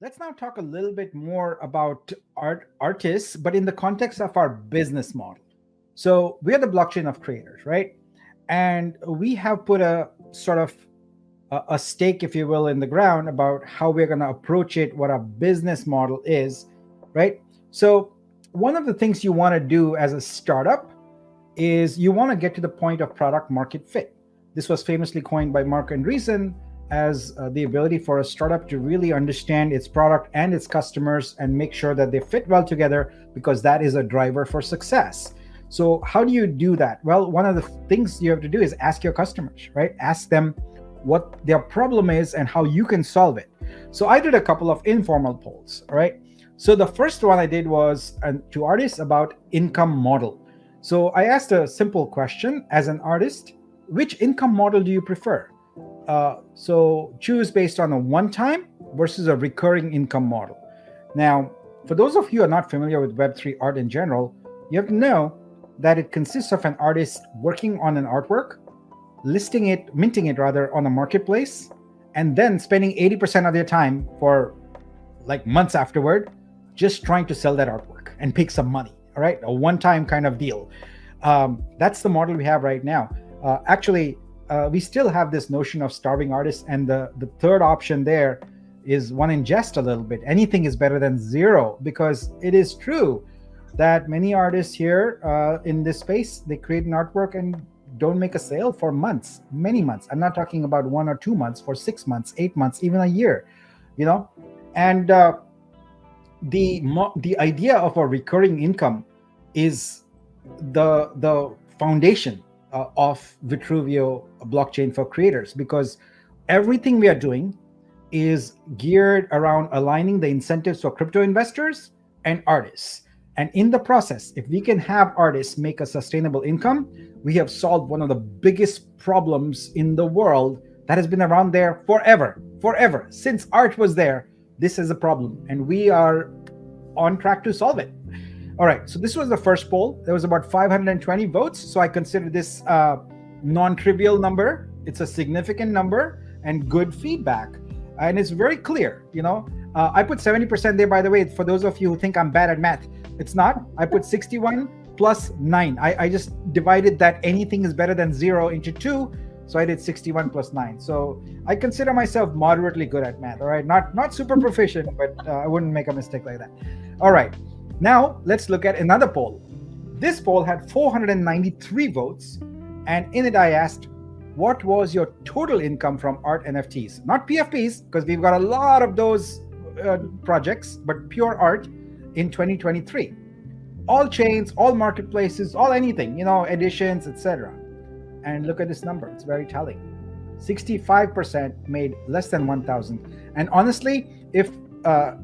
Let's now talk a little bit more about artists, but in the context of our business model. So we are the blockchain of creators, right? And we have put a sort of a stake, if you will, in the ground about how we're going to approach it, what our business model is, right? So one of the things you want to do as a startup is you want to get to the point of product market fit. This was famously coined by Mark Andreessen as the ability for a startup to really understand its product and its customers and make sure that they fit well together, because that is a driver for success. So how do you do that? Well, one of the things you have to do is ask your customers, right? Ask them what their problem is and how you can solve it. So I did a couple of informal polls, right? So the first one I did was to artists about income model. So I asked a simple question: as an artist, which income model do you prefer? So choose based on a one-time versus a recurring income model. Now, for those of you who are not familiar with Web3 art in general, you have to know that it consists of an artist working on an artwork, listing it, minting it rather, on a marketplace, and then spending 80% of their time for like months afterward just trying to sell that artwork and pick some money. All right, a one-time kind of deal. That's the model we have right now. Actually, we still have this notion of starving artists, and the third option there is one in jest a little bit. Anything is better than zero, because it is true that many artists here in this space, they create an artwork and don't make a sale for months, many months. I'm not talking about 1 or 2 months, for 6 months, 8 months, even a year, you know. And the idea of a recurring income is the foundation of Vitruvio blockchain for creators, because everything we are doing is geared around aligning the incentives for crypto investors and artists. And in the process, if we can have artists make a sustainable income, we have solved one of the biggest problems in the world that has been around there forever. Since art was there, this is a problem, and we are on track to solve it. All right, so this was the first poll. There was about 520 votes, so I consider this non-trivial number. It's a significant number and good feedback, and it's very clear. I put 70% there, by the way, for those of you who think I'm bad at math. It's not. I put 61 plus 9. I just divided that anything is better than 0 into 2, so I did 61 plus 9. So I consider myself moderately good at math. All right, not super proficient, but I wouldn't make a mistake like that. All right. Now, let's look at another poll. This poll had 493 votes, and in it I asked, what was your total income from art NFTs? Not PFPs, because we've got a lot of those projects, but pure art in 2023. All chains, all marketplaces, all anything, editions, etc. And look at this number. It's very telling. 65% made less than 1,000. And honestly, if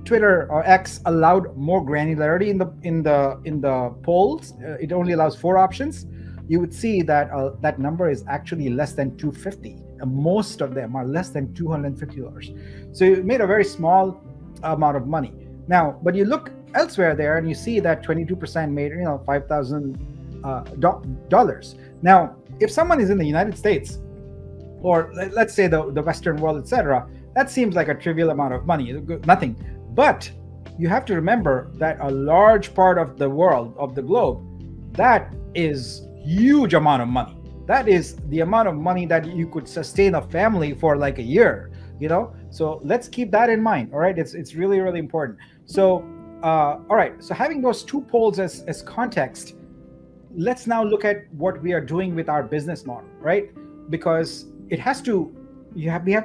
Twitter or X allowed more granularity in the polls, it only allows 4 options. You would see that that number is actually less than 250. Most of them are less than $250. So you made a very small amount of money. Now, but you look elsewhere there, and you see that 22% made $5,000. Now, if someone is in the United States, or let's say the Western world, etc., that seems like a trivial amount of money, nothing. But you have to remember that a large part of the world, of the globe, that is huge amount of money. That is the amount of money that you could sustain a family for like a year, So let's keep that in mind, all right? It's really, really important. So, all right, so having those 2 polls as context, let's now look at what we are doing with our business model, right? Because we have to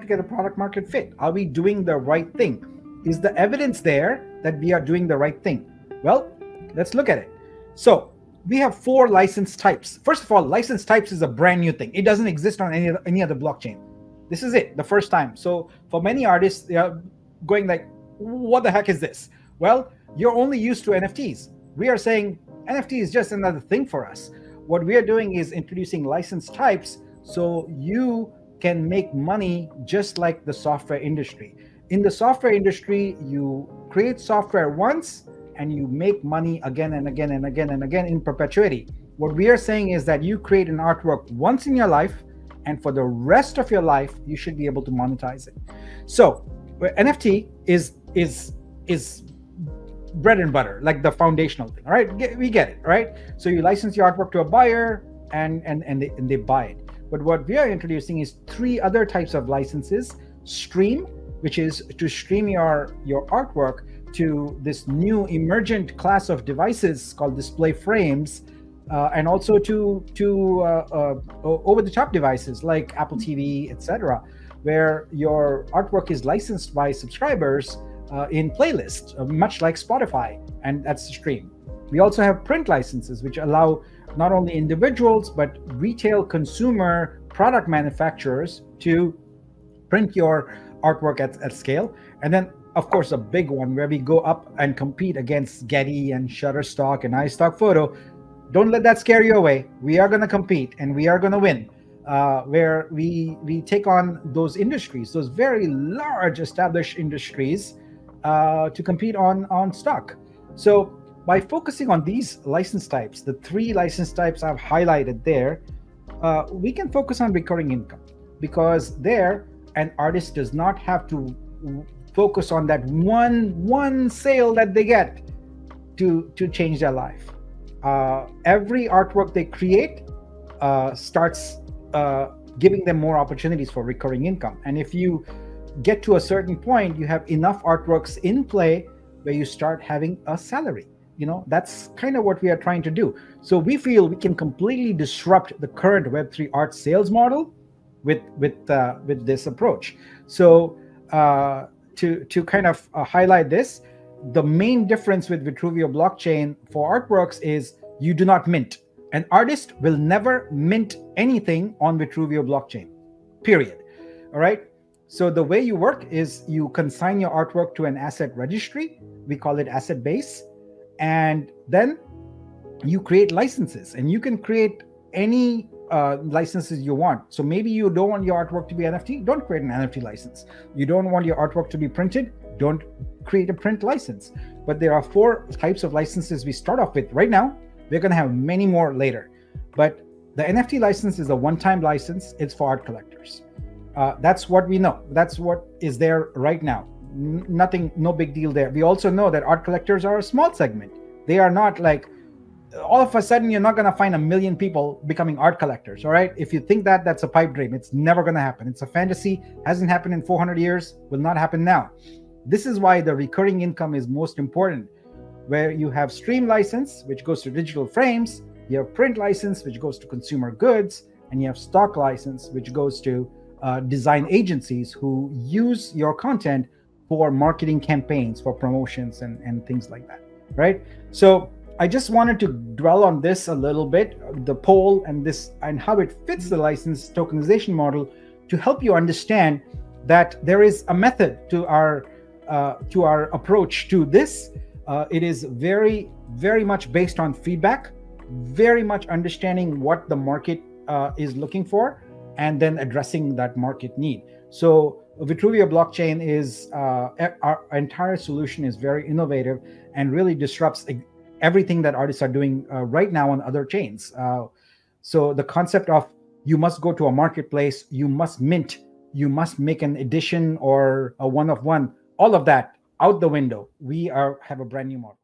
get a product market fit. Are we doing the right thing? Is the evidence there that we are doing the right thing? Well, let's look at it. So we have 4 license types. First of all, license types is a brand new thing. It doesn't exist on any other blockchain. This is it, the first time. So for many artists, they are going like, what the heck is this? Well, you're only used to NFTs. We are saying NFT is just another thing for us. What we are doing is introducing license types so you can make money just like the software industry. In the software industry, you create software once and you make money again and again and again and again in perpetuity. What we are saying is that you create an artwork once in your life, and for the rest of your life, you should be able to monetize it. So NFT is is bread and butter, like the foundational thing. All right, we get it, right? So you license your artwork to a buyer, and they buy it. But what we are introducing is three other types of licenses: stream, which is to stream your artwork to this new emergent class of devices called display frames, and also to over-the-top devices like Apple TV, etc., where your artwork is licensed by subscribers in playlists, much like Spotify, and that's the stream. We also have print licenses, which allow not only individuals but retail consumer product manufacturers to print your artwork at scale. And then, of course, a big one where we go up and compete against Getty and Shutterstock and iStock Photo. Don't let that scare you away. We are going to compete and we are going to win. Where we take on those industries, those very large established industries, to compete on stock. So by focusing on these license types, the three license types I've highlighted there, we can focus on recurring income, because there an artist does not have to focus on that one sale that they get to change their life. Every artwork they create starts giving them more opportunities for recurring income. And if you get to a certain point, you have enough artworks in play where you start having a salary. That's kind of what we are trying to do. So we feel we can completely disrupt the current Web3 art sales model with this approach. So to kind of highlight this, the main difference with Vitruvio blockchain for artworks is you do not mint. An artist will never mint anything on Vitruvio blockchain, period. All right. So the way you work is you consign your artwork to an asset registry. We call it asset base. And then you create licenses, and you can create any licenses you want. So maybe you don't want your artwork to be NFT, don't create an NFT license. You don't want your artwork to be printed, don't create a print license. But there are 4 types of licenses we start off with right now. We're going to have many more later. But the NFT license is a one-time license. It's for art collectors. That's what we know. That's what is there right now. Nothing, no big deal there. We also know that art collectors are a small segment. They are not like, all of a sudden, you're not going to find 1 million people becoming art collectors. All right. If you think that, that's a pipe dream. It's never going to happen. It's a fantasy. Hasn't happened in 400 years. Will not happen now. This is why the recurring income is most important, where you have stream license, which goes to digital frames. You have print license, which goes to consumer goods. And you have stock license, which goes to design agencies who use your content for marketing campaigns, for promotions and things like that, right? So I just wanted to dwell on this a little bit, the poll and this, and how it fits the license tokenization model, to help you understand that there is a method to our approach to this. It is very, very much based on feedback, very much understanding what the market is looking for, and then addressing that market need. So Vitruvio blockchain is our entire solution is very innovative and really disrupts everything that artists are doing right now on other chains. So the concept of you must go to a marketplace, you must mint, you must make an edition or a one of one, all of that out the window. We have a brand new model.